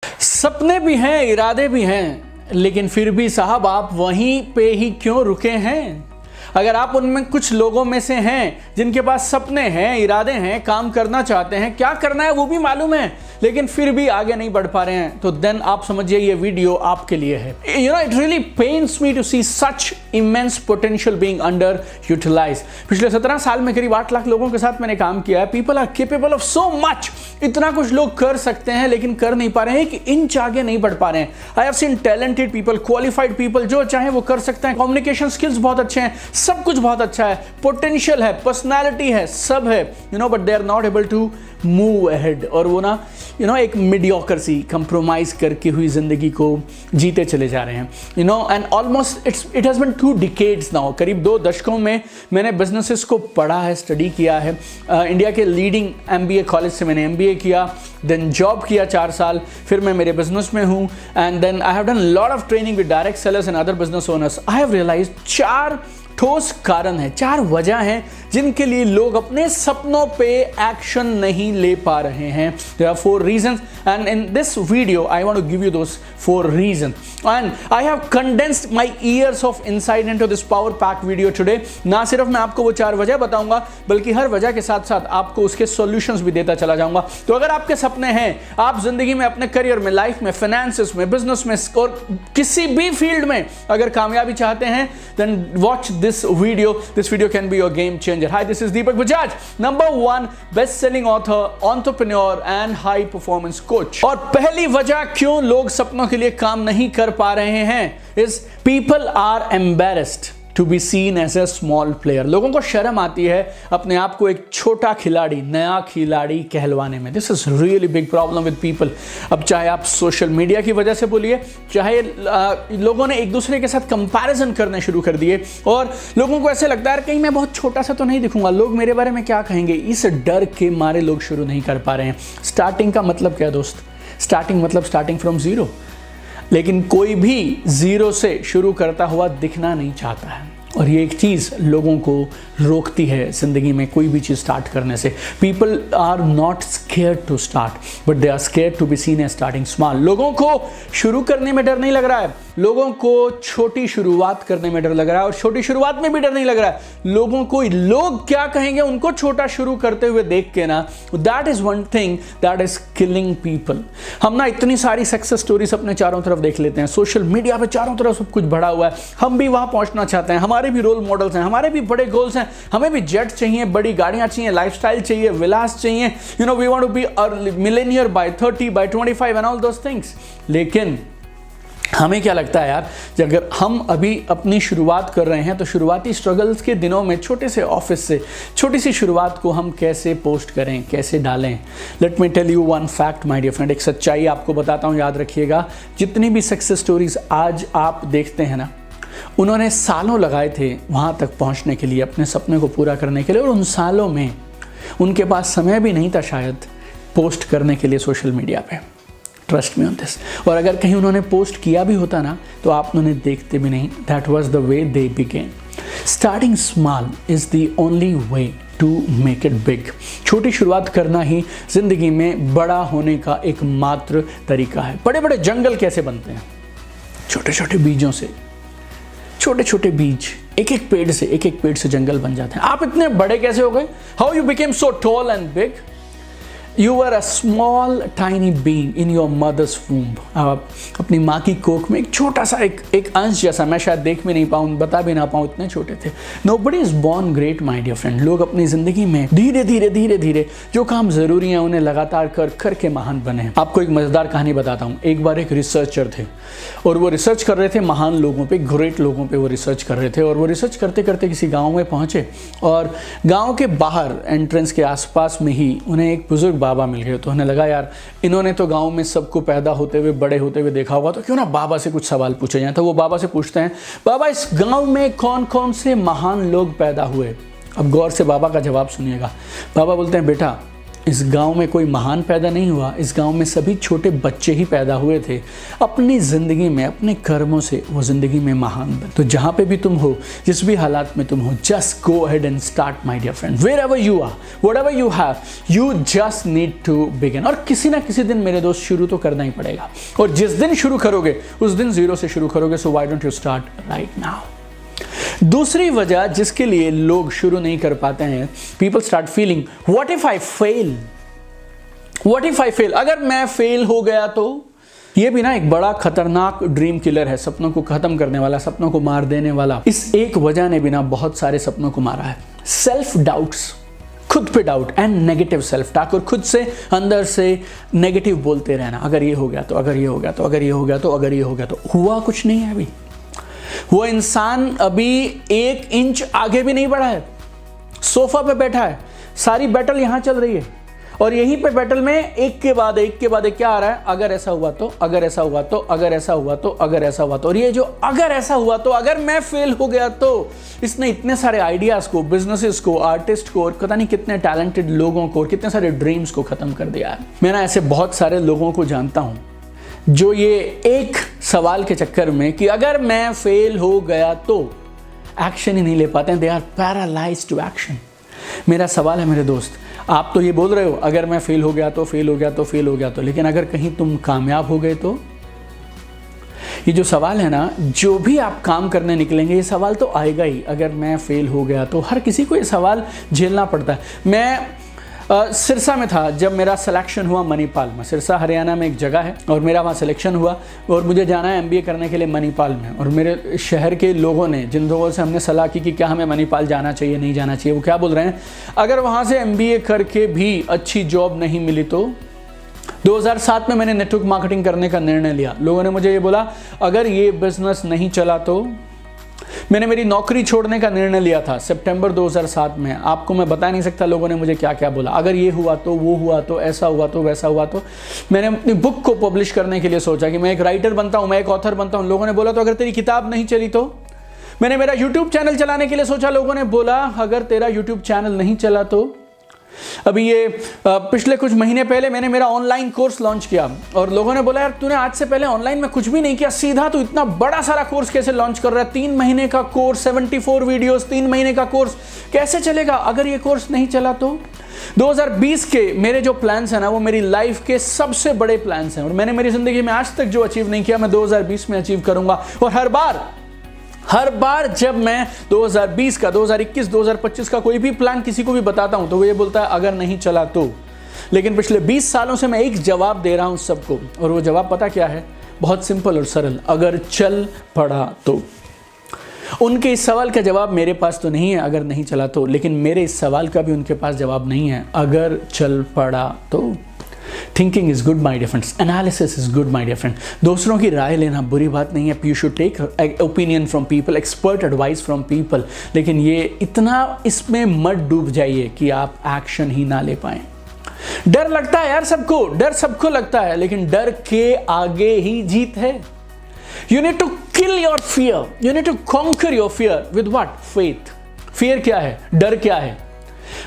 सपने भी हैं, इरादे भी हैं, लेकिन फिर भी साहब आप वहीं पे ही क्यों रुके हैं? अगर आप उनमें कुछ लोगों में से हैं जिनके पास सपने हैं, इरादे हैं, काम करना चाहते हैं, क्या करना है वो भी मालूम है, लेकिन फिर भी आगे नहीं बढ़ पा रहे हैं, तो देन आप समझिए ये वीडियो आपके लिए है। You know, it really pains me to see such immense potential being underutilized. पिछले 17 साल में करीब 8 लाख लोगों के साथ मैंने काम किया है। People are capable of so much. इतना कुछ लोग कर सकते हैं लेकिन कर नहीं पा रहे हैं, कि इंच आगे नहीं बढ़ पा रहे हैं। I have seen talented people, qualified people, जो चाहे वो कर सकते हैं। कम्युनिकेशन स्किल्स बहुत अच्छे हैं, सब कुछ बहुत अच्छा है, पोटेंशियल है, पर्सनैलिटी है, सब है, you know, but they are not able to move ahead. और वो ना एक मीडियोकर सी कंप्रोमाइज करके हुई जिंदगी को जीते चले जा रहे हैं, and almost it has been 2 decades now. करीब 2 दशकों में मैंने बिजनेसेस को पढ़ा है, स्टडी किया है। इंडिया के लीडिंग MBA कॉलेज से मैंने MBA किया, देन जॉब किया 4 साल, फिर मैं मेरे बिजनेस में हूँ, and then I have done lot of training with direct sellers and other business owners. I have realized 4 ठोस कारण है, 4 वजह हैं जिनके लिए लोग अपने सपनों पे एक्शन नहीं ले पा रहे हैं। There are 4 reasons, and in this video I want to give you those 4 reasons, and I have condensed my years of insight into this power pack video today। ना सिर्फ मैं आपको वो 4 वजह बताऊंगा, बल्कि हर वजह के साथ साथ आपको उसके सॉल्यूशंस भी देता चला जाऊंगा। तो अगर आपके सपने हैं, आप जिंदगी में, अपने करियर में, लाइफ में, फाइनेंसेस में, बिजनेस में और किसी भी फील्ड में अगर कामयाबी चाहते हैं, then watch this video। This video can be your game changer। Hi, this is Deepak Bajaj, number 1 best-selling author, entrepreneur and high performance coach। और पहली वजह क्यों लोग सपनों के लिए काम नहीं कर पा रहे हैं is people are embarrassed to be seen as a small player। लोगों को शर्म आती है अपने आप को एक छोटा खिलाड़ी, नया खिलाड़ी कहलवाने में। This is really big problem with people। अब चाहे आप सोशल मीडिया की वजह से बोलिए, चाहे लोगों ने एक दूसरे के साथ कंपैरिजन करने शुरू कर दिए, और लोगों को ऐसे लगता है कहीं मैं बहुत छोटा सा तो नहीं दिखूंगा, लोग मेरे बारे में क्या कहेंगे, इस डर के मारे लोग शुरू नहीं कर पा रहे हैं। स्टार्टिंग का मतलब क्या दोस्त? स्टार्टिंग मतलब स्टार्टिंग फ्रॉम जीरो। लेकिन कोई भी जीरो से शुरू करता हुआ दिखना नहीं चाहता है, और ये एक चीज़ लोगों को रोकती है ज़िंदगी में कोई भी चीज़ स्टार्ट करने से। People are not scared to start, but they are scared to be seen as starting small. लोगों को शुरू करने में डर नहीं लग रहा है, लोगों को छोटी शुरुआत करने में डर लग रहा है, और छोटी शुरुआत में भी डर नहीं लग रहा है। लोगों को लोग क्या कहेंगे उनको छोटा शुरू करते हुए देख के ना, that is one thing that is killing people. हम ना इतनी सारी सक्सेस स्टोरीज अपने चारों तरफ देख लेते हैं, सोशल मीडिया पे चारों तरफ सब कुछ भरा हुआ है, हम भी वहां पहुंचना चाहते हैं, हमारे भी रोल मॉडल्स हैं, हमारे भी बड़े गोल्स हैं, हमें भी जेट चाहिए, बड़ी गाड़ियां चाहिए, लाइफस्टाइल चाहिए, विलास चाहिए, we want to be a millionaire by 30, by 25 and all those things. लेकिन हमें क्या लगता है यार, अगर हम अभी अपनी शुरुआत कर रहे हैं तो शुरुआती स्ट्रगल्स के दिनों में छोटे से ऑफिस से छोटी सी शुरुआत को हम कैसे पोस्ट करें, कैसे डालें। Let me tell you one fact my dear friend, एक सच्चाई आपको बताता हूँ, याद रखिएगा। जितनी भी सक्सेस स्टोरीज आज आप देखते हैं ना, उन्होंने सालों लगाए थे वहाँ तक पहुँचने के लिए, अपने सपने को पूरा करने के लिए, और उन सालों में उनके पास समय भी नहीं था शायद पोस्ट करने के लिए सोशल मीडिया पे। Trust me on this. और अगर कहीं उन्होंने पोस्ट किया भी होता ना, तो आप उन्हें देखते भी नहीं। That was the way they begin. Starting small is the only way to make it big. छोटी शुरुआत करना ही जिंदगी में बड़ा होने का एकमात्र तरीका है। बड़े बड़े जंगल कैसे बनते हैं? छोटे छोटे बीजों से। छोटे छोटे बीज, एक एक पेड़ से जंगल बन जाते हैं। आप इतने बड़े कैसे हो गए? How you became so tall and big? You were a small tiny being in your mother's womb। आप अपनी माँ की कोख में एक छोटा सा एक अंश जैसा, मैं शायद देख भी नहीं पाऊँ, बता भी ना पाऊँ, इतने छोटे थे। Nobody is born great my dear friend। लोग अपनी ज़िंदगी में धीरे धीरे जो काम ज़रूरी हैं उन्हें लगातार कर के महान बने हैं। आपको एक मज़ेदार कहानी बताता हूँ। एक बार एक रिसर्चर थे, और वो रिसर्च कर रहे थे महान लोगों पे, ग्रेट लोगों पे वो रिसर्च कर रहे थे। और वो रिसर्च करते करते किसी गाँव में पहुँचे, और गाँव के बाहर एंट्रेंस के आसपास में ही उन्हें एक बुजुर्ग बाबा मिल गए। तो उन्हें लगा यार, इन्होंने तो गांव में सबको पैदा होते हुए, बड़े होते हुए देखा होगा, तो क्यों ना बाबा से कुछ सवाल पूछे जाए। तो वो बाबा से पूछते हैं, बाबा इस गांव में कौन कौन से महान लोग पैदा हुए? अब गौर से बाबा का जवाब सुनिएगा। बाबा बोलते हैं, बेटा इस गांव में कोई महान पैदा नहीं हुआ, इस गांव में सभी छोटे बच्चे ही पैदा हुए थे। अपनी ज़िंदगी में, अपने कर्मों से वो ज़िंदगी में महान बने। तो जहाँ पे भी तुम हो, जिस भी हालात में तुम हो, just go ahead and start my dear friend. Wherever you are, whatever you have, you just need to begin. और किसी ना किसी दिन मेरे दोस्त शुरू तो करना ही पड़ेगा, और जिस दिन शुरू करोगे उस दिन ज़ीरो से शुरू करोगे। So why don't you start right now. दूसरी वजह जिसके लिए लोग शुरू नहीं कर पाते हैं, people start feeling what if I fail, what if I fail, अगर मैं फेल हो गया तो। ये भी ना एक बड़ा खतरनाक ड्रीम किलर है, सपनों को खत्म करने वाला, सपनों को मार देने वाला। इस एक वजह ने भी ना बहुत सारे सपनों को मारा है। सेल्फ डाउट्स, खुद पे doubt and negative self talk, और खुद से अंदर से नेगेटिव बोलते रहना, अगर ये हो गया तो, अगर ये हो गया तो, अगर ये हो गया तो, अगर ये हो गया तो। हुआ कुछ नहीं है अभी, वो इंसान अभी 1 इंच आगे भी नहीं बढ़ा है, सोफा पे बैठा है। सारी बैटल यहां चल रही है, और यहीं पे बैटल में एक के बाद एक क्या आ रहा है, अगर ऐसा हुआ तो, अगर ऐसा हुआ तो, अगर ऐसा हुआ तो, अगर ऐसा हुआ तो। और ये जो अगर ऐसा हुआ तो, अगर मैं फेल हो गया तो, इसने इतने सारे आइडियाज को, बिजनेसेस को, आर्टिस्ट को, और पता नहीं कितने टैलेंटेड लोगों को, और कितने सारे ड्रीम्स को खत्म कर दिया है। मैं ना ऐसे बहुत सारे लोगों को जानता हूं जो ये एक सवाल के चक्कर में कि अगर मैं फेल हो गया तो एक्शन ही नहीं ले पाते हैं। They are paralysed to action. मेरा सवाल है मेरे दोस्त, आप तो ये बोल रहे हो अगर मैं फेल हो गया तो, फेल हो गया तो, फेल हो गया तो, लेकिन अगर कहीं तुम कामयाब हो गए तो? ये जो सवाल है ना, जो भी आप काम करने निकलेंगे ये सवाल तो आएगा ही। अगर मैं फेल हो गया तो, हर किसी को ये सवाल झेलना पड़ता है। मैं सिरसा में था जब मेरा सिलेक्शन हुआ मणिपाल में। सिरसा हरियाणा में एक जगह है, और मेरा वहाँ सिलेक्शन हुआ, और मुझे जाना है MBA करने के लिए मणिपाल में। और मेरे शहर के लोगों ने, जिन लोगों से हमने सलाह की कि क्या हमें मणिपाल जाना चाहिए, नहीं जाना चाहिए, वो क्या बोल रहे हैं, अगर वहाँ से MBA करके भी अच्छी जॉब नहीं मिली तो। 2007 में मैंने नेटवर्क मार्केटिंग करने का निर्णय लिया। लोगों ने मुझे ये बोला अगर ये बिजनेस नहीं चला तो। मैंने मेरी नौकरी छोड़ने का निर्णय लिया था सितंबर 2007 में। आपको मैं बता नहीं सकता लोगों ने मुझे क्या क्या बोला, अगर ये हुआ तो, वो हुआ तो, ऐसा हुआ तो, वैसा हुआ तो। मैंने अपनी बुक को पब्लिश करने के लिए सोचा कि मैं एक राइटर बनता हूँ, मैं एक ऑथर बनता हूँ। लोगों ने बोला तो अगर तेरी किताब नहीं चली तो। मैंने मेरा यूट्यूब चैनल चलाने के लिए सोचा, लोगों ने बोला अगर तेरा यूट्यूब चैनल नहीं चला तो। अभी ये पिछले कुछ महीने पहले मैंने मेरा ऑनलाइन कोर्स लॉन्च किया, और लोगों ने बोला यार तूने आज से पहले ऑनलाइन में कुछ भी नहीं किया, सीधा तू इतना बड़ा सारा कोर्स कैसे लॉन्च कर रहा है? 3 महीने का कोर्स, 74 वीडियोस, 3 महीने का कोर्स कैसे चलेगा अगर ये कोर्स नहीं चला तो? 2020 के मेरे जो प्लान्स हैं ना, वो मेरी लाइफ के सबसे बड़े प्लान्स हैं, और मैंने मेरी जिंदगी में आज तक जो अचीव नहीं किया मैं 2020 में अचीव करूंगा। और हर बार जब मैं 2020 का, 2021, 2025 का कोई भी प्लान किसी को भी बताता हूं तो वो ये बोलता है अगर नहीं चला तो। लेकिन पिछले 20 सालों से मैं एक जवाब दे रहा हूं सबको, और वो जवाब पता क्या है? बहुत सिंपल और सरल, अगर चल पड़ा तो। उनके इस सवाल का जवाब मेरे पास तो नहीं है अगर नहीं चला तो, लेकिन मेरे इस सवाल का भी उनके पास जवाब नहीं है अगर चल पड़ा तो। Thinking is good my dear friends, analysis is good my dear friend. दूसरों की राय लेना बुरी बात नहीं है। You should take opinion from people, expert advice from people, लेकिन ये इतना इसमें मत डूब जाइए कि आप एक्शन ही ना ले पाए। डर लगता है यार सबको, डर सबको लगता है, लेकिन डर के आगे ही जीत है। You need to kill your fear. You need to conquer your fear with what? Faith. Fear क्या है? डर क्या है?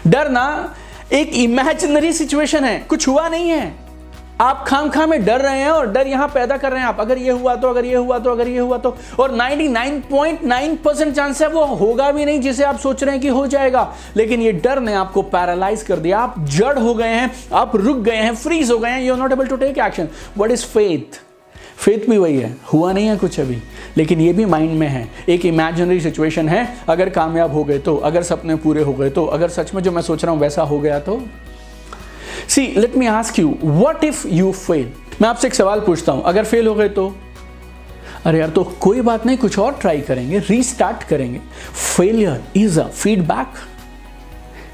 डर ना एक इमेजिनरी सिचुएशन है, कुछ हुआ नहीं है। आप खाम में डर रहे हैं, और डर यहां पैदा कर रहे हैं आप, अगर ये हुआ तो, अगर ये हुआ तो, अगर ये हुआ तो। और 99.9% चांस है वो होगा भी नहीं जिसे आप सोच रहे हैं कि हो जाएगा। लेकिन ये डर ने आपको पैरालाइज कर दिया, आप जड़ हो गए हैं, आप रुक गए हैं, फ्रीज हो गए हैं। You are not able to take action. What is faith? Faith भी वही है, हुआ नहीं है कुछ अभी, लेकिन ये भी माइंड में है, एक इमेजिनरी सिचुएशन है। अगर कामयाब हो गए तो, अगर सपने पूरे हो गए तो, अगर सच में जो मैं सोच रहा हूं वैसा हो गया तो। See let me ask you, what if you fail? मैं आपसे एक सवाल पूछता हूं, अगर फेल हो गए तो? अरे यार तो कोई बात नहीं, कुछ और ट्राई करेंगे, रीस्टार्ट करेंगे। Failure is a feedback.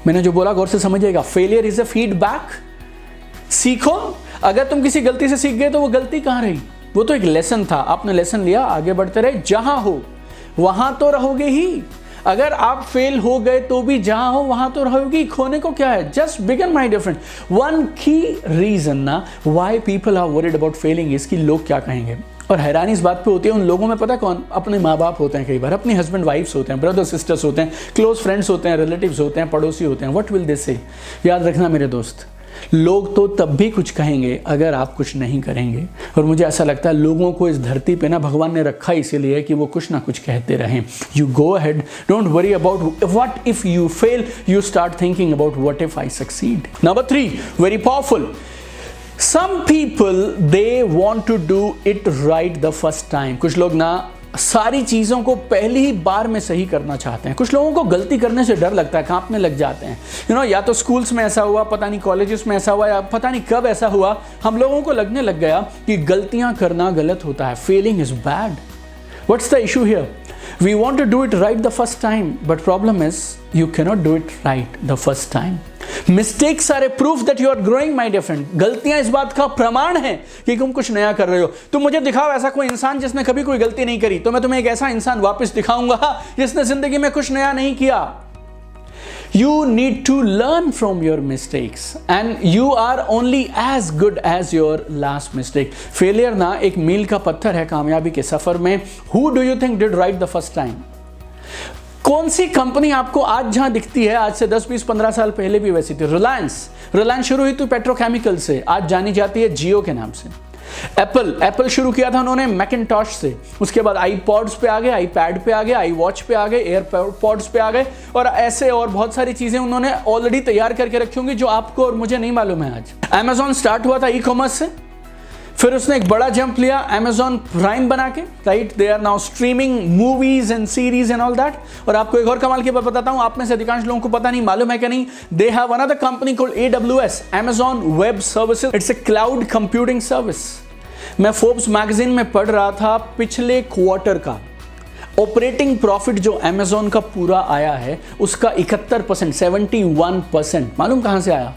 मैंने जो बोला गौर से समझिएगा, फेलियर इज अ फीडबैक। सीखो, अगर तुम किसी गलती से सीख गए तो वो गलती कहां रही? वो तो एक लेसन था, आपने लेसन लिया, आगे बढ़ते रहे। जहां हो वहां तो रहोगे ही। अगर आप फेल हो गए तो भी जहां हो वहां तो रहोगे। खोने को क्या है? Just begin my dear friend. One की रीजन ना why people are worried about failing is कि लोग क्या कहेंगे। और हैरानी इस बात पे होती है, उन लोगों में पता कौन? अपने माँ बाप होते हैं, कई बार अपने हस्बैंड वाइफ्स होते हैं, ब्रदर सिस्टर्स होते हैं, क्लोज फ्रेंड्स होते हैं, रिलेटिव्स होते हैं, पड़ोसी होते हैं। व्हाट विल दे से? याद रखना मेरे दोस्त, लोग तो तब भी कुछ कहेंगे अगर आप कुछ नहीं करेंगे। और मुझे ऐसा लगता है लोगों को इस धरती पे ना भगवान ने रखा इसीलिए कि वो कुछ ना कुछ कहते रहें। You go ahead, don't worry about what if you fail, you start thinking about what if I succeed. Number 3, very powerful, some people they want to do it right the first time. कुछ लोग ना सारी चीज़ों को पहली ही बार में सही करना चाहते हैं। कुछ लोगों को गलती करने से डर लगता है, कांपने लग जाते हैं। या तो स्कूल्स में ऐसा हुआ, पता नहीं कॉलेजेस में ऐसा हुआ, या पता नहीं कब ऐसा हुआ, हम लोगों को लगने लग गया कि गलतियां करना गलत होता है। Failing is bad. What's the issue here? We want to do it right the first time, but problem is you cannot do it right the first time. Mistakes are a proof that you are growing, my dear friend. गलतियां इस बात का प्रमाण है कि तुम कुछ नया कर रहे हो। तुम मुझे दिखाओ ऐसा कोई इंसान जिसने कभी कोई गलती नहीं करी, तो मैं तुम्हें एक ऐसा इंसान वापस दिखाऊंगा जिसने जिंदगी में कुछ नया नहीं किया। You need to learn from your mistakes and you are only as good as your last mistake. Failure ना एक मील का पत्थर है कामयाबी के सफर में। Who do you think did right the first time? कौन सी कंपनी आपको आज जहां दिखती है, आज से 10, 20, 15 साल पहले भी वैसी थी? रिलायंस शुरू हुई थी पेट्रोकेमिकल से, आज जानी जाती है जियो के नाम से। एप्पल शुरू किया था उन्होंने मैकिन्टॉश से, उसके बाद आईपॉड्स पे आ गए, आईपैड पे आ गए, आई वॉच पे आ गए, एयरपॉड्स पे आ गए, और ऐसे और बहुत सारी चीजें उन्होंने ऑलरेडी तैयार करके रखी होंगी जो आपको और मुझे नहीं मालूम है आज। Amazon स्टार्ट हुआ था ई कॉमर्स से, फिर उसने एक बड़ा जंप लिया Amazon प्राइम बना के, right? They are now streaming movies and series and all that. और आपको एक और कमाल की बात बताता हूं, आप में से अधिकांश लोगों को पता नहीं, मालूम है कि नहीं, they have another company called AWS, Amazon web services. It's a cloud computing service. मैं फोर्ब्स मैगजीन में पढ़ रहा था पिछले क्वार्टर का ऑपरेटिंग प्रॉफिट जो Amazon का पूरा आया है उसका 71%, 71% मालूम कहां से आया?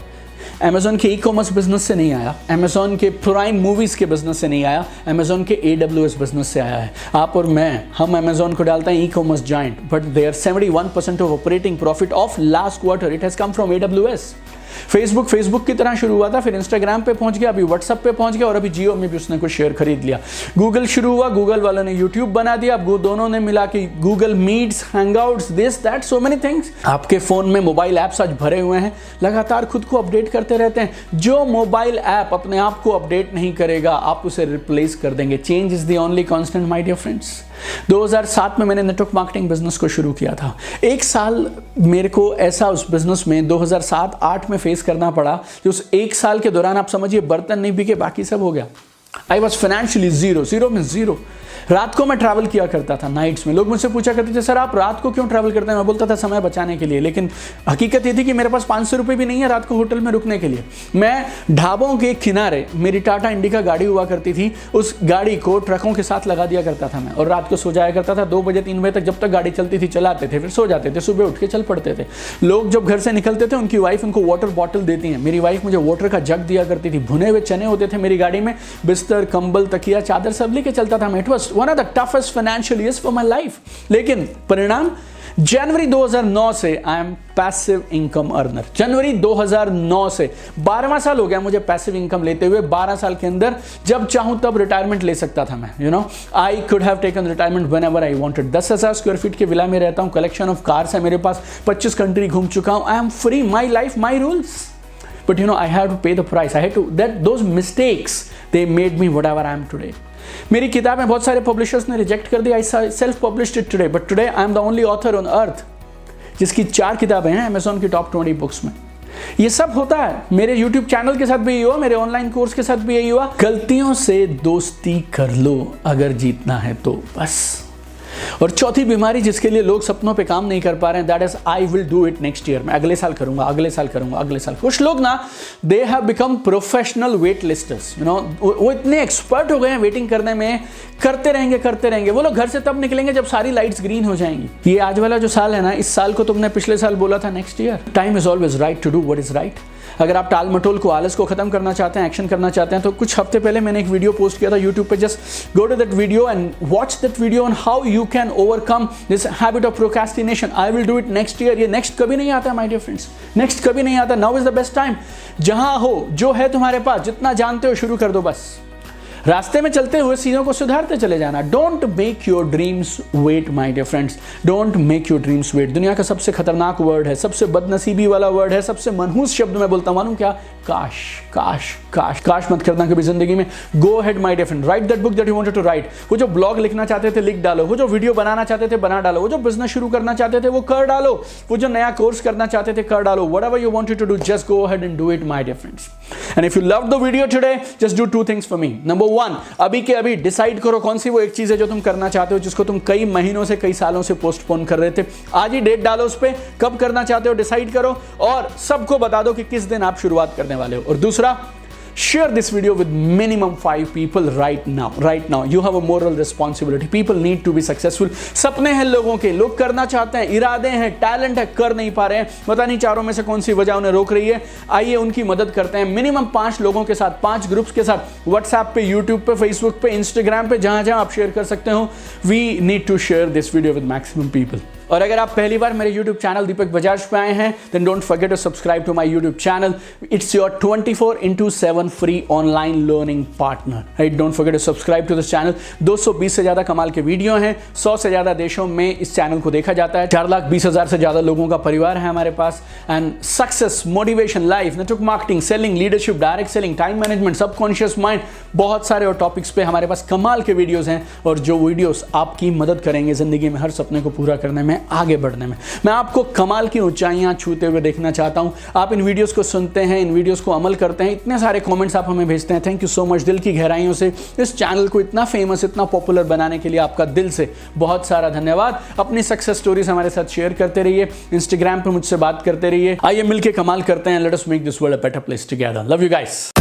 Amazon के ई कॉमर्स बिजनेस से नहीं आया, Amazon के प्राइम मूवीज के बिजनेस से नहीं आया, Amazon के AWS बिजनेस से आया है। आप और मैं, हम Amazon को डालते हैं e commerce giant, but there 71% of operating profit of last quarter it has come from AWS। Facebook की तरह शुरू हुआ था, फिर इंस्टाग्राम पे पहुंच गया, अभी व्हाट्सएप पे पहुंच गया, और अभी जियो में भी उसने कुछ शेयर खरीद लिया। गूगल शुरू हुआ, गूगल वालों ने यूट्यूब बना दिया, अब दोनों ने मिला कि Google meets, Hangouts, this that, so many things. आपके फोन में मोबाइल ऐप्स आज भरे हुए हैं, लगातार खुद को अपडेट करते रहते हैं। जो मोबाइल ऐप अपने आप को अपडेट नहीं करेगा, आप उसे रिप्लेस कर देंगे। Change is the only constant, my dear friends. 2007 में मैंने नेटवर्क मार्केटिंग बिजनेस को शुरू किया था। एक साल मेरे को ऐसा उस बिजनेस में 2007-8 में फेस करना पड़ा कि उस एक साल के दौरान आप समझिए बर्तन नहीं बिके, बाकी सब हो गया। I was financially zero. रात को मैं ट्रैवल किया करता था नाइट्स में। लोग मुझसे पूछा करते थे, सर आप रात को क्यों ट्रैवल करते हैं? मैं बोलता था समय बचाने के लिए, लेकिन हकीकत ये थी कि मेरे पास 500 रुपये भी नहीं है रात को होटल में रुकने के लिए। मैं ढाबों के किनारे, मेरी टाटा इंडिका गाड़ी हुआ करती थी, उस गाड़ी को ट्रकों के साथ लगा दिया करता था मैं, और रात को सो जाया करता था। 2 बजे 3 बजे तक जब तक गाड़ी चलती थी चलाते थे, फिर सो जाते थे, सुबह उठ के चल पड़ते थे। लोग जब घर से निकलते थे उनकी वाइफ उनको वाटर बॉटल देती है, मेरी वाइफ मुझे वाटर का जग दिया करती थी। भुने हुए चने होते थे मेरी गाड़ी में, बिस्तर, कंबल, तकिया, चादर सब लेके चलता था मैं। It was one of the toughest financial years for my life. लेकिन परिणाम, जनवरी 2009 से I am passive income earner. जनवरी 2009 से 12वां साल हो गया मुझे पैसिव इनकम लेते हुए। 12 साल के अंदर जब चाहूं तब रिटायरमेंट ले सकता था मैं। I could have taken retirement when ever I wanted. 10,000 square feet के विला में रहता हूं, कलेक्शन ऑफ कार्स है मेरे पास, 25 कंट्री घूम चुका हूं। I am free, my life, my rules. But I had to pay the price. I had to, those mistakes, they made me whatever I am today. मेरी किताबें बहुत सारे पब्लिशर्स ने रिजेक्ट कर दी। I self published it today, but today I am the only author on earth जिसकी 4 किताबें हैं Amazon की टॉप 20 बुक्स में। ये सब होता है। मेरे YouTube चैनल के साथ भी यही हुआ, मेरे ऑनलाइन कोर्स के साथ भी यही हुआ। गलतियों से दोस्ती कर लो अगर जीतना है तो, बस। और चौथी बीमारी जिसके लिए लोग सपनों पे काम नहीं कर पा रहे हैं, that is I will do it next year. मैं अगले साल करूंगा, अगले साल करूंगा, अगले साल। कुछ लोग ना, they have become professional wait listers. वो इतने एक्सपर्ट हो गए हैं वेटिंग करने में, करते रहेंगे। वो लोग घर से तब निकलेंगे जब सारी लाइट्स ग्रीन हो जाएंगी। ये आज वाला जो साल है ना, इस साल को तुमने पिछले साल बोला था next year. Time is always right to do what is right. अगर आप टाल मटोल को, आलस को खत्म करना चाहते हैं, एक्शन करना चाहते हैं, तो कुछ हफ्ते पहले मैंने एक वीडियो पोस्ट किया था यूट्यूब पे। Just go to that video and watch that video on how you can overcome this habit of procrastination. I will do it next year. ये नेक्स्ट कभी नहीं आता माय डियर फ्रेंड्स, नेक्स्ट कभी नहीं आता। Now is the best time. जहां हो, जो है तुम्हारे पास, जितना जानते हो शुरू कर दो बस। रास्ते में चलते हुए चीजों को सुधारते चले जाना। Don't make your dreams wait my dear friends, don't make your dreams wait. दुनिया का सबसे खतरनाक वर्ड है, सबसे बदनसीबी वाला वर्ड है, सबसे मनहूस शब्द मैं बोलता हूं, मालूम क्या? काश। काश काश काश मत करना कभी जिंदगी में। Go ahead my dear friend, write that book that you wanted to write. वो जो ब्लॉग लिखना चाहते थे लिख डालो, वो जो वीडियो बनाना चाहते थे बना डालो, वो जो बिजनेस शुरू करना चाहते थे वो कर डालो, वो जो नया कोर्स करना चाहते थे कर डालो। Whatever you wanted to do, just go ahead and do it my dear friends. And if you love the video today, just do 2 things for me. Number 1, अभी के अभी डिसाइड करो कौन सी वो एक चीज है जो तुम करना चाहते हो, जिसको तुम कई महीनों से कई सालों से पोस्टपोन कर रहे थे। आज ही डेट डालो उस पे, कब करना चाहते हो डिसाइड करो और सबको बता दो कि किस दिन आप शुरुआत करने वाले हो। और दूसरा, share this video with minimum 5 people right now. You have a moral responsibility. People need to be successful. सपने हैं लोगों के, लोग करना चाहते हैं, इरादे हैं, टैलेंट है, कर नहीं पा रहे हैं। पता नहीं चारों में से कौन सी वजह उन्हें रोक रही है। आइए उनकी मदद करते हैं। मिनिमम 5 लोगों के साथ, 5 ग्रुप्स के साथ, व्हाट्सएप पे, यूट्यूब पे, फेसबुक पे, इंस्टाग्राम पे, जहां जहां आप शेयर कर सकते हो। We need to share this video with maximum people. और अगर आप पहली बार मेरे YouTube चैनल दीपक बजाज पे आए हैं, then don't forget to subscribe to my YouTube channel. It's your 24/7 free online learning partner, right? Don't forget to subscribe to this channel. 220 से ज्यादा कमाल के वीडियो हैं, 100 से ज्यादा देशों में इस चैनल को देखा जाता है। 4,20,000 से ज्यादा लोगों का परिवार है हमारे पास। And success, motivation, life, network marketing, selling, leadership, direct selling, time management, subconscious mind, बहुत सारे और टॉपिक्स पे हमारे पास कमाल के वीडियोस हैं। और जो वीडियोस आपकी मदद करेंगे जिंदगी में हर सपने को पूरा करने में, आगे बढ़ने में। मैं आपको कमाल की ऊंचाइयां छूते हुए देखना चाहता हूं। आप इन वीडियोस को सुनते हैं, इन वीडियोस को अमल करते हैं, इतने सारे कमेंट्स आप हमें भेजते हैं। थैंक यू सो मच, दिल की गहराइयों से। इस चैनल को इतना फेमस, इतना पॉपुलर बनाने के लिए आपका दिल से बहुत सारा धन्यवाद। अपनी सक्सेस स्टोरीज हमारे साथ शेयर करते रहिए, इंस्टाग्राम पे मुझसे बात करते रहिए। आइए मिलकर कमाल करते हैं। Let us make this world a better place together. Love you guys.